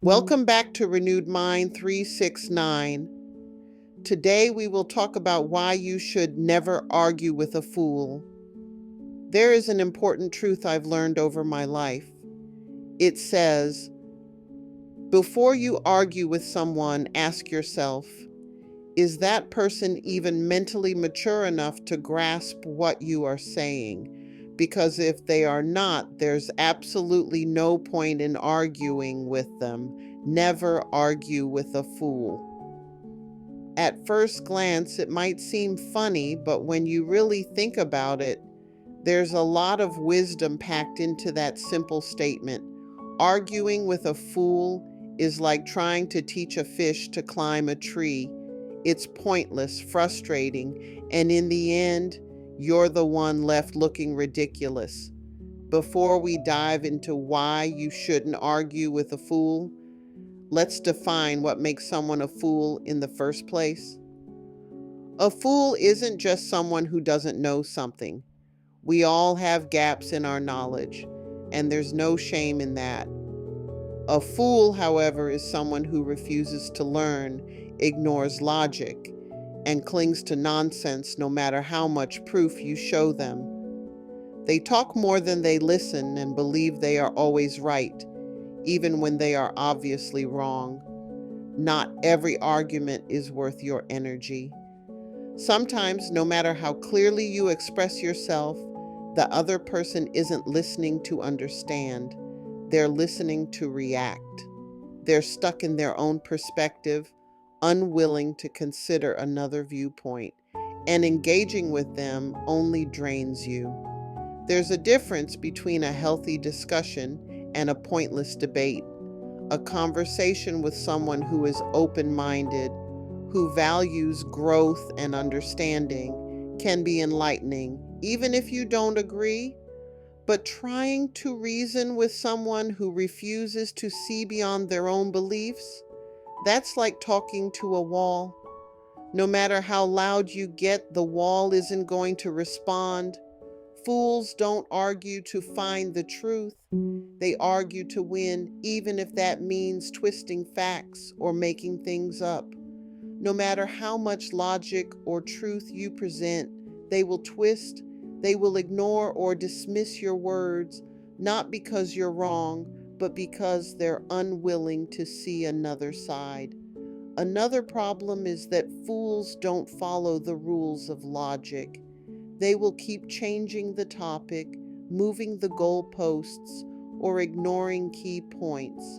Welcome back to Renewed Mind 369. Today we will talk about why you should never argue with a fool. There is an important truth I've learned over my life. It says, before you argue with someone, ask yourself, is that person even mentally mature enough to grasp what you are saying? Because if they are not, there's absolutely no point in arguing with them. Never argue with a fool. At first glance, it might seem funny, but when you really think about it, there's a lot of wisdom packed into that simple statement. Arguing with a fool is like trying to teach a fish to climb a tree. It's pointless, frustrating, and in the end, you're the one left looking ridiculous. Before we dive into why you shouldn't argue with a fool, let's define what makes someone a fool in the first place. A fool isn't just someone who doesn't know something. We all have gaps in our knowledge, and there's no shame in that. A fool, however, is someone who refuses to learn, ignores logic, and clings to nonsense no matter how much proof you show them. They talk more than they listen and believe they are always right, even when they are obviously wrong. Not every argument is worth your energy. Sometimes, no matter how clearly you express yourself, the other person isn't listening to understand. They're listening to react. They're stuck in their own perspective, unwilling to consider another viewpoint, and engaging with them only drains you. There's a difference between a healthy discussion and a pointless debate. A conversation with someone who is open minded, who values growth and understanding, can be enlightening, even if you don't agree. But trying to reason with someone who refuses to see beyond their own beliefs, that's like talking to a wall. No matter how loud you get, the wall isn't going to respond. Fools don't argue to find the truth. They argue to win, even if that means twisting facts or making things up. No matter how much logic or truth you present, they will twist, they will ignore or dismiss your words, not because you're wrong, but because they're unwilling to see another side. Another problem is that fools don't follow the rules of logic. They will keep changing the topic, moving the goalposts, or ignoring key points.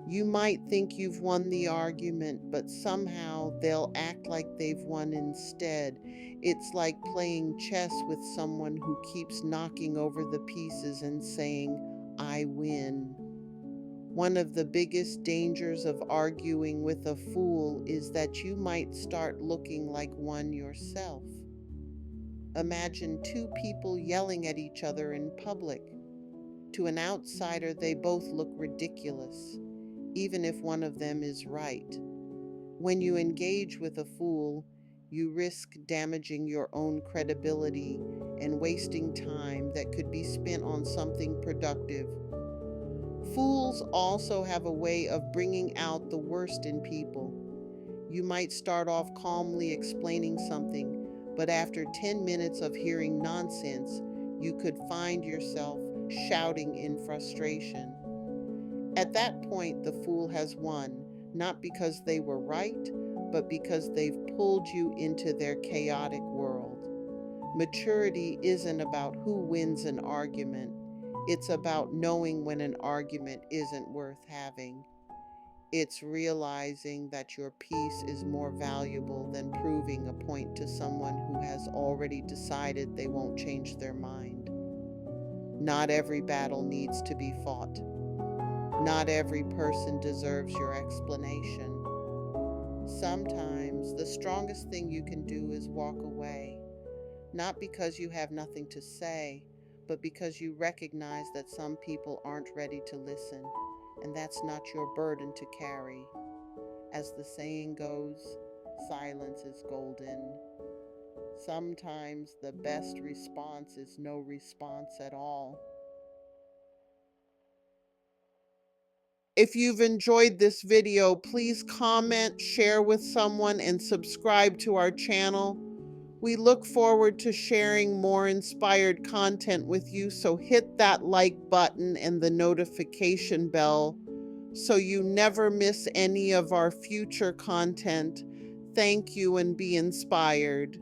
You might think you've won the argument, but somehow they'll act like they've won instead. It's like playing chess with someone who keeps knocking over the pieces and saying, I win. One of the biggest dangers of arguing with a fool is that you might start looking like one yourself. Imagine two people yelling at each other in public. To an outsider, they both look ridiculous, even if one of them is right. When you engage with a fool, you risk damaging your own credibility and wasting time that could be spent on something productive. Fools also have a way of bringing out the worst in people. You might start off calmly explaining something, but after 10 minutes of hearing nonsense, you could find yourself shouting in frustration. At that point, the fool has won, not because they were right, but because they've pulled you into their chaotic world. Maturity isn't about who wins an argument, it's about knowing when an argument isn't worth having. It's realizing that your peace is more valuable than proving a point to someone who has already decided they won't change their mind. Not every battle needs to be fought. Not every person deserves your explanation. Sometimes the strongest thing you can do is walk away, not because you have nothing to say, but because you recognize that some people aren't ready to listen, and that's not your burden to carry. As the saying goes, silence is golden. Sometimes the best response is no response at all. If you've enjoyed this video, please comment, share with someone, and subscribe to our channel. We look forward to sharing more inspired content with you, so hit that like button and the notification bell so you never miss any of our future content. Thank you and be inspired.